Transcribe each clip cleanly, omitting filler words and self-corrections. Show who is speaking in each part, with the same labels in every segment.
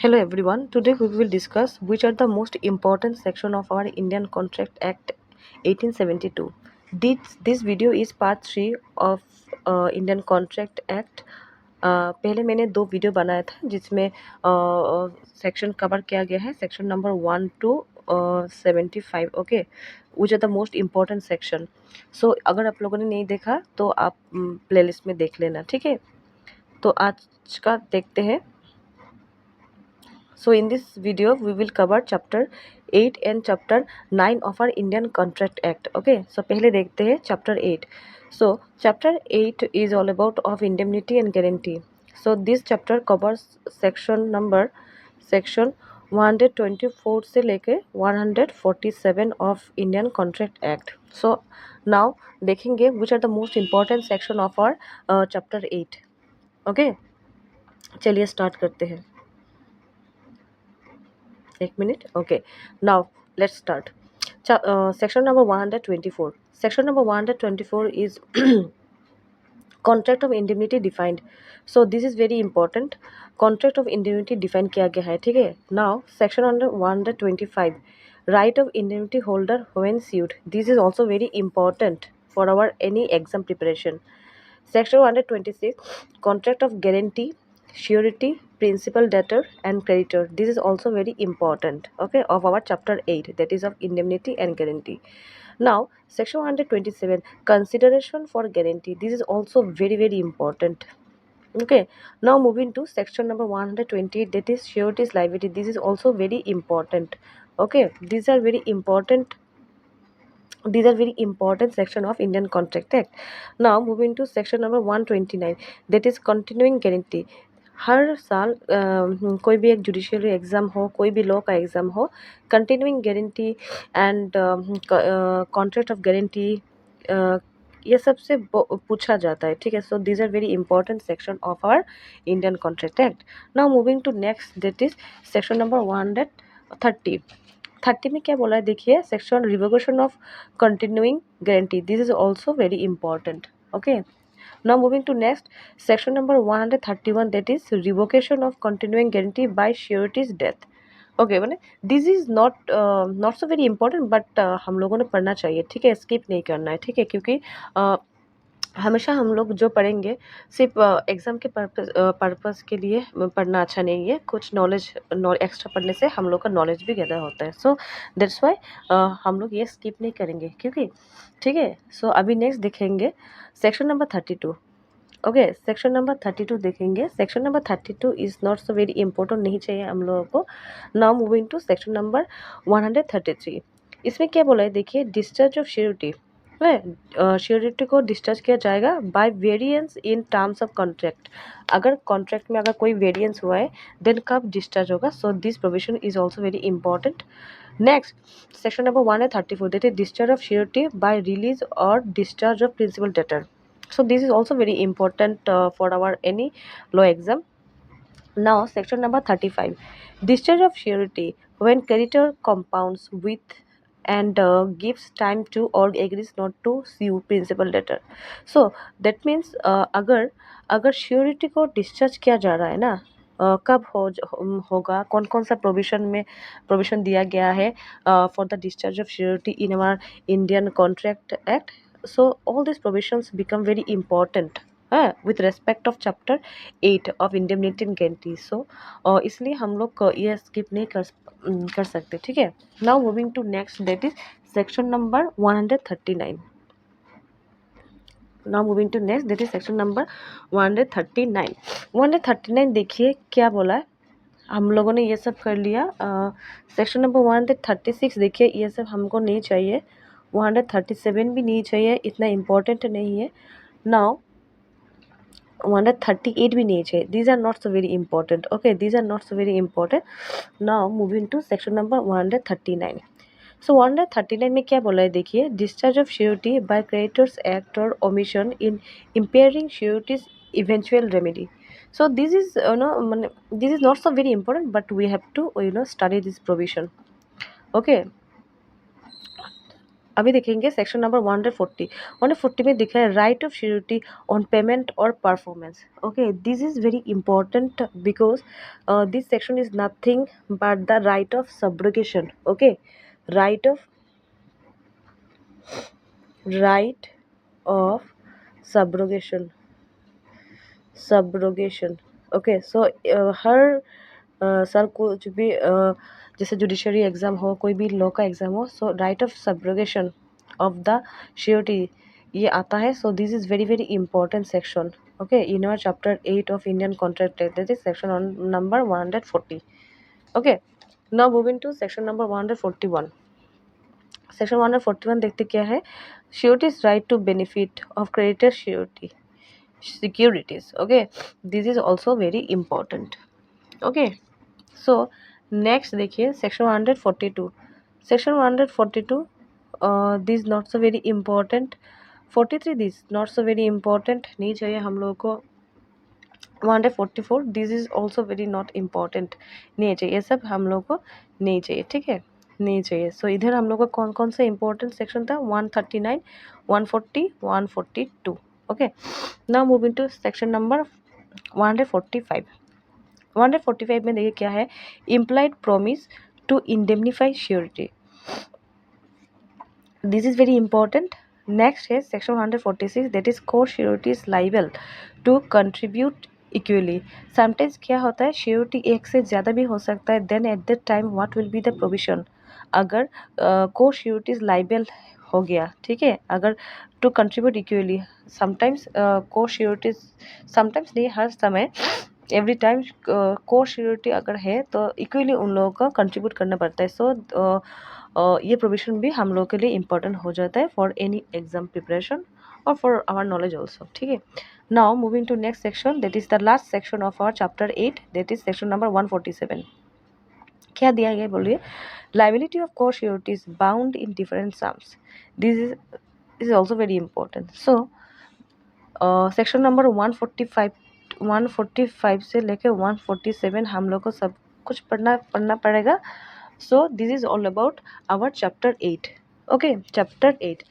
Speaker 1: Hello everyone. Today we will discuss which are the most important section of our Indian Contract Act 1872. This video is part 3 of Indian Contract Act. पहले मैंने 2 video बनाया था जिसमें section cover किया गया है section number 1 to 75. Okay, which are the most important section. So अगर आप लोगों ने नहीं देखा तो आप प्लेलिस्ट में देख लेना, ठीक है. तो आज का देखते हैं. So in this video we will cover chapter 8 and chapter 9 of our Indian Contract Act. Okay, so पहले देखते हैं chapter 8. So chapter 8 is all about of indemnity and guarantee. So this chapter covers section 124 से लेके 147 of Indian Contract Act. So now देखेंगे which are the most important section of our chapter 8. Okay, चलिए start करते हैं. एक minute. Okay, now let's start. Section number 124. Section number 124 is contract of indemnity defined. So this is very important. Contract of indemnity defined किया गया है, ठीक है. Now section under 125, right of indemnity holder when sued. This is also very important for our any exam preparation. Section 126, contract of guarantee, surety, principal, debtor and creditor. This is also very important, okay, of our chapter 8, that is of indemnity and guarantee. Now section 127, consideration for guarantee. This is also very important. Okay, now moving to section number 128, that is sureties liability. This is also very important. Okay, these are very important section of Indian Contract Act. Now moving to section number 129, that is continuing guarantee. हर साल कोई भी एक judiciary exam हो, कोई भी law का exam हो, continuing guarantee and contract of guarantee ये सबसे पूछा जाता है, ठीक है. So these are very important section of our Indian contract act. Now moving to next, that is section number 130 में क्या बोला है देखिए. Section revocation of continuing guarantee. This is also very important. Okay, now moving to next, section number 131, that is revocation of continuing guarantee by surety's death. Okay, मैंने this is not so very important, but हम लोगों ने पढ़ना चाहिए, ठीक है. Skip नहीं करना है, ठीक है, क्योंकि हमेशा हम लोग जो पढ़ेंगे सिर्फ एग्ज़ाम के पर्पस के लिए पढ़ना अच्छा नहीं है. कुछ नॉलेज एक्स्ट्रा पढ़ने से हम लोग का नॉलेज भी गैदर होता है. सो दैट्स वाई हम लोग ये स्किप नहीं करेंगे, क्योंकि ठीक है. सो अभी नेक्स्ट देखेंगे section number 32. Okay, section number 32 देखेंगे. Section number 32 is not so very important, नहीं चाहिए हम लोगों को. Now moving to section number 133. इसमें क्या बोला है देखिए. डिस्चार्ज ऑफ श्योरिटी है. श्योरिटी को डिस्चार्ज किया जाएगा by variance in terms of contract. अगर कॉन्ट्रैक्ट में अगर कोई वेरिएंस हुआ है देन कब डिस्चार्ज होगा. So this provision is also very important. Next, section number 134, that is discharge of surety by release और discharge of principal debtor. So this is also very important for our any law exam. Now section number 35, discharge of surety when creditor compounds with and gives time to or agrees not to sue principal debtor. So that means अगर surety को discharge किया जा रहा है ना, कब होगा, कौन कौन सा प्रोविजन दिया गया है for the discharge of surety in our Indian contract act. So all these provisions become very important with respect of chapter 8 of indemnity and guarantee. So इसलिए हम लोग ये स्किप नहीं कर सकते, ठीक है. Now moving to next, that is section number 139. Now moving to next, that is section number 139. 139 देखिए क्या बोला है. हम लोगों ने ये सब कर लिया. सेक्शन नंबर 136 देखिए, ये सब हमको नहीं चाहिए. 137 भी नहीं चाहिए, इतना इम्पोर्टेंट नहीं है. नाउ 138 भी नहीं चाहिए. These are not so very important. Okay, these are not so very important. Now moving to section number 139. So 139 में क्या बोला है देखिए. Discharge of surety by creditors act और omission in impairing sureties eventual remedy. So this is this is not so very important, but we have to study this provision. Okay, अभी देखेंगे section number 140। 140 में दिखा है right of surety on payment और performance. Okay, this is very important because this section is nothing but the right of subrogation. Okay, right of subrogation. Subrogation. Okay, so हर सर कुछ भी जैसे जुडिशरी एग्ज़ाम हो, कोई भी लॉ का एग्ज़ाम हो, so right of subrogation of the surety ये आता है। So this is very very important section. Okay, in our chapter 8 of Indian contract act, that is section on number 140। Okay, now moving to section number 141। Section 141 देखते क्या है, sureties right to benefit of creditor surety securities. Okay, this is also very important. Okay, so next देखिए section 142। section 142 this not so very important। 43 this not so very important, नहीं चाहिए हम लोगों को। 144 this is also very not important, नहीं चाहिए, ये सब हम लोग को नहीं चाहिए, ठीक है, नहीं चाहिए। सो इधर हम लोग का कौन कौन सा इंपॉर्टेंट सेक्शन था, 139, 140, 142। Okay, now moving to section number 145। 145 में देखिए क्या है, implied promise to indemnify surety, this is very important. Next है section 146, that is co surety is liable to contribute equally. Sometimes क्या होता है, श्योरिटी एक से ज़्यादा भी हो सकता है, then at that time what will be the provision. अगर कोर श्योरिटी इज लाइबल हो गया, ठीक है, अगर to contribute equally, sometimes co surety, sometimes नहीं, हर समय, एवरी टाइम कोर श्योरिटी अगर है तो इक्वली उन लोगों को कंट्रीब्यूट करना पड़ता है। सो ये प्रोविजन भी हम लोगों के लिए इम्पोर्टेंट हो जाता है फॉर एनी एग्जाम प्रिपरेशन और फॉर आवर नॉलेज ऑल्सो, ठीक है। Now moving to next section, that is the last section of our chapter 8, that is section number 147। क्या दिया गया बोलिए, liability of co surety is bound in different sums, this is also very important. So section number 145 से लेकर 147 हम लोग को सब कुछ पढ़ना पड़ेगा। So this is all about our chapter 8। Okay, chapter 8।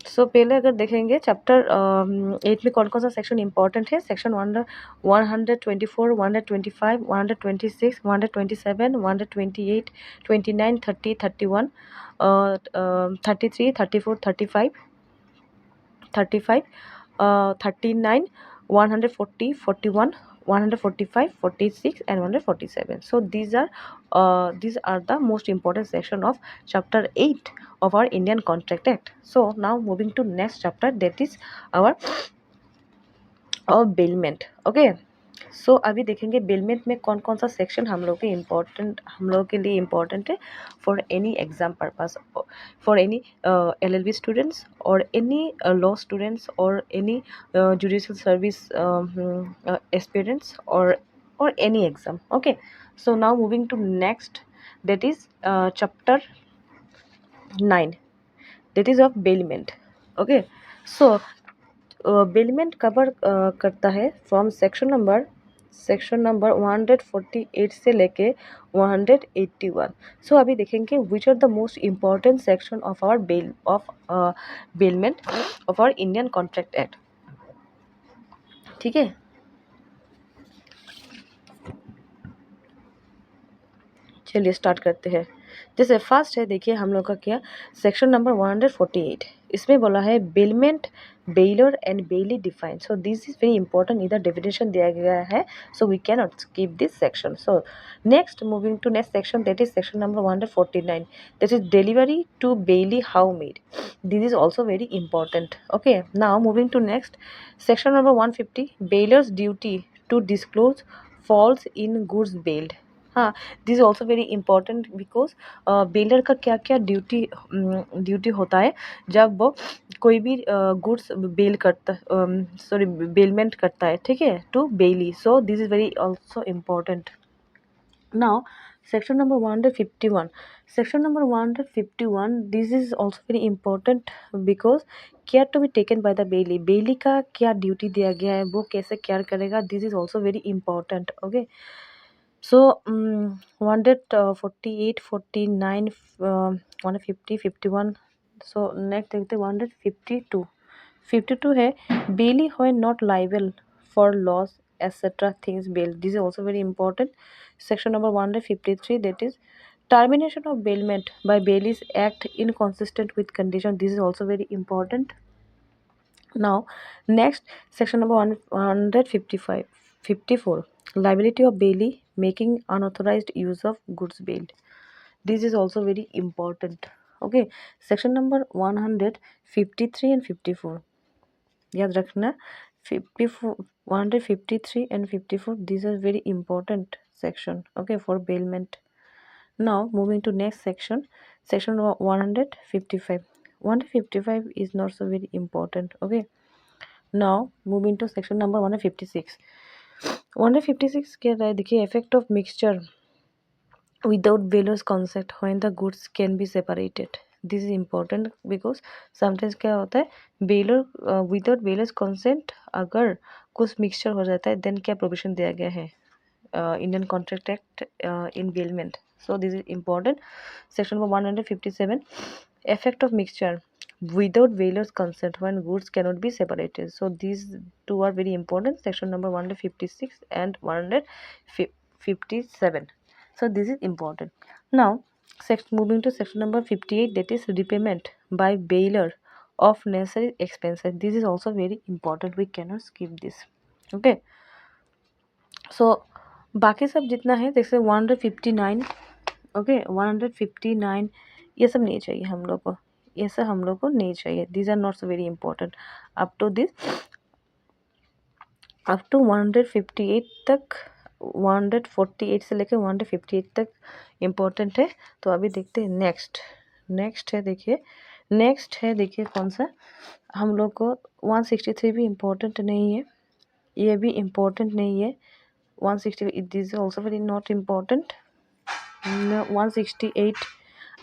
Speaker 1: So पहले अगर देखेंगे चैप्टर 8 में कौन कौन सा सेक्शन इंपॉर्टेंट है, section 124, 125, 126, 127, 128, 29, 30, 31, 33, 34, 35, 39, 140, 41, 145, 46 and 147. So these are the most important section of chapter 8 of our Indian Contract Act. So now moving to next chapter, that is our bailment. Okay, सो अभी देखेंगे बेलमेंट में कौन कौन सा सेक्शन हम लोग के लिए इम्पोर्टेंट है for any exam purpose, for any LLB students और एनी लॉ स्टूडेंट्स और एनी जुडिशियल सर्विस एस्पिरेंट्स और any exam. Okay, so now moving to next, that is chapter 9, that is of bailment. Okay, so bailment cover करता है from section number 148 से लेके 181। So अभी देखेंगे which are the most important section of our bailment of our Indian contract act, ठीक है। चलिए start करते हैं। जैसे फर्स्ट है देखिए हम लोग का क्या, सेक्शन नंबर 148, इसमें बोला है bailment, bailor and bailee define. So this is very important, इधर डेफिनेशन दिया गया है, so we can not skip this section. So next moving to next section, that is section number 149, that is delivery to bailee how made, this is also very important. Okay, now moving to next section number 150, bailor's duty to disclose faults in goods bailed. हाँ, this is also very important because baler का क्या क्या duty होता है जब वो कोई भी गुड्स बेल करता, सॉरी बेलमेंट करता है, ठीक है, to bailee. So this is very also important. Now section number 151, section number 151, this is also very important because care to be taken by the bailee, bailee का क्या duty दिया गया है, वो कैसे केयर करेगा, this is also very important. Okay, So 148, 49, 150, 51. So next देखते 152. 52 है Bailey when not liable for loss etc. things bail. This is also very important. Section number 153, that is termination of bailment by Bailey's act inconsistent with condition. This is also very important. Now, next section number 155, 54, liability of bailee making unauthorized use of goods bailed. This is also very important. Okay, section number 153 and 54. याद रखना 54, 153 and 54. These are very important section. Okay, for bailment. Now moving to next section, section 155. 155 is not so very important. Okay. Now moving to section number 156. 156 कह रहा है देखिए effect of mixture without bailor's consent when the goods can be separated. This is important because sometimes क्या होता है bailor without bailor's consent अगर कुछ mixture हो जाता है then क्या provision दिया गया है Indian Contract Act in bailment. So this is important. Section number 157, effect of mixture without bailor's consent when goods cannot be separated. So these two are very important. Section number 156 and 157. So this is important. Now moving to section number 58, that is repayment by bailor of necessary expenses. This is also very important. We cannot skip this. Okay. सो बाकी सब जितना है जैसे 159. Okay 159 ये सब नहीं चाहिए हम लोग को, ये सब हम लोग को नहीं चाहिए. These are not so very important. Up to this up to 158 तक, 148 से लेकर 158 तक इम्पोर्टेंट है. तो अभी देखते हैं नेक्स्ट है. देखिए नेक्स्ट है, देखिए कौन सा हम लोग को 163 भी इम्पोर्टेंट नहीं है, ये भी इम्पोर्टेंट नहीं है. 160 this is also very not important. 168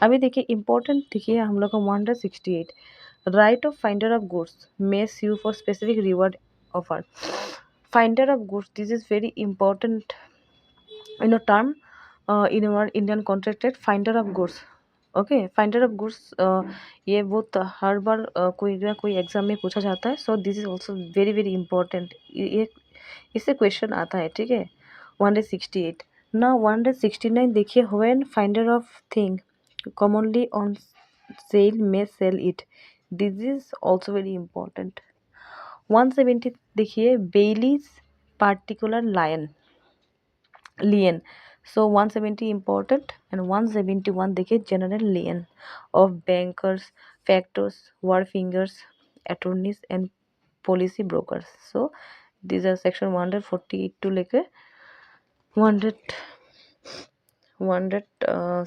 Speaker 1: अभी देखिए इम्पोर्टेंट देखिए हम लोग का 168, right of finder of goods may sue for specific reward offer. Finder of goods, this is very important in a term in our Indian Contract Act. Finder of goods, okay finder of goods ये बहुत हर बार कोई ना कोई exam में पूछा जाता है. So this is also very very important. ये इससे क्वेश्चन आता है. ठीक है 168. ना 169 देखिए when finder of thing commonly on sale may sell it. This is also very important. 170 देखिए bailee's particular lien. So 170 important. and 171 देखिए general lien of bankers, factors, wharfingers, attorneys and policy brokers. So this are section 148 to लेकर 100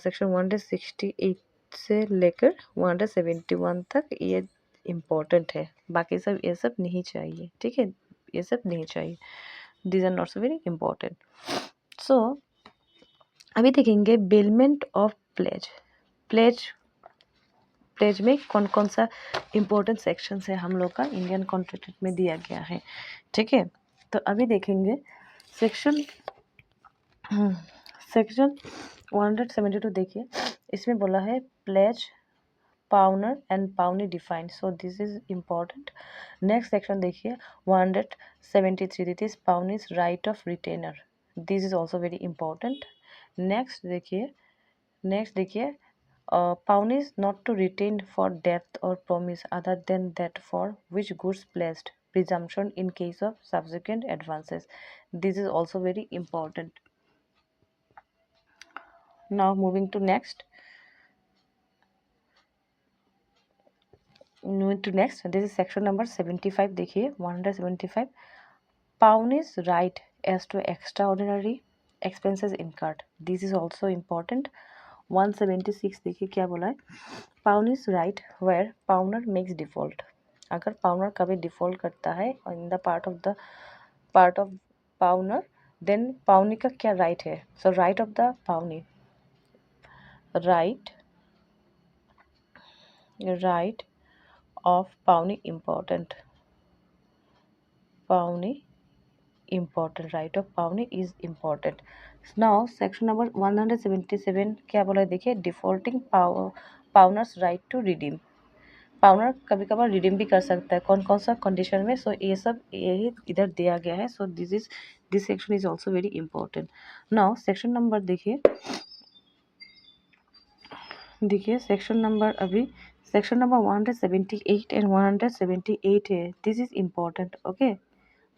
Speaker 1: section 168 से लेकर 171 तक ये important है. बाकी सब ये सब नहीं चाहिए. ठीक है ये सब नहीं चाहिए. These are not so very important. So अभी देखेंगे बेलमेंट ऑफ प्लेज. प्लेज में कौन कौन सा इम्पोर्टेंट सेक्शन है हम लोग का इंडियन कॉन्ट्रैक्ट में दिया गया है. ठीक है तो अभी देखेंगे सेक्शन 172. देखिए इसमें बोला है pledge pawnor and pawnee defined. So this is important. Next section देखिए 173, this is pawnee's right of retainer. This is also very important. Next देखिए pawn is not to retain for death or promise other than that for which goods placed presumption in case of subsequent advances. This is also very important. Now moving to next. This is section number 75. देखिए 175. Pawn is right as to extraordinary expenses incurred. This is also important. 176 देखिए क्या बोला है. Pawnee's right where pawnor makes default. अगर pawnor कभी default करता है in the part of pawnor then pawnee का क्या राइट है. So right of the pawnee, right of pawnee important. Pawnee important, right of pawnee is important. Now section number 177 क्या बोला है देखिए, defaulting pawnor's right to redeem. Pawnor कभी कभार redeem भी कर सकता है, कौन कौन सा कंडीशन में। सो ये सब यही इधर दिया गया है। So this section is also very important. Now section number देखिए सेक्शन नंबर अभी सेक्शन नंबर 178 एंड 178 है। This is important, okay.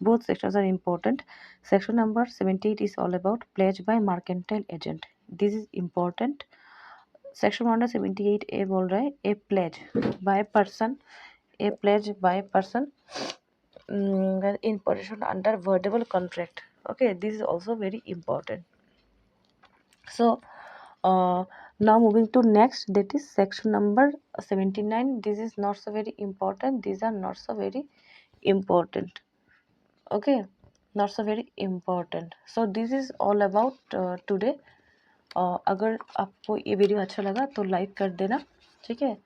Speaker 1: Both sections are important. Section number 78 is all about pledge by mercantile agent. This is important. Section 178 ए बोल रहा है a pledge by person, a pledge by person in possession under wordable contract. Okay, this is also very important. So now moving to next, that is section number 79. This is not so very important, these are not so very important, okay, not so very important. So this is all about today. अगर आपको ये video अच्छा लगा तो like कर देना, ठीक है,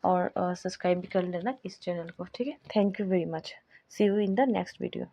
Speaker 1: और सब्सक्राइब भी कर लेना इस चैनल को, ठीक है। Thank you very much. See you in the next video.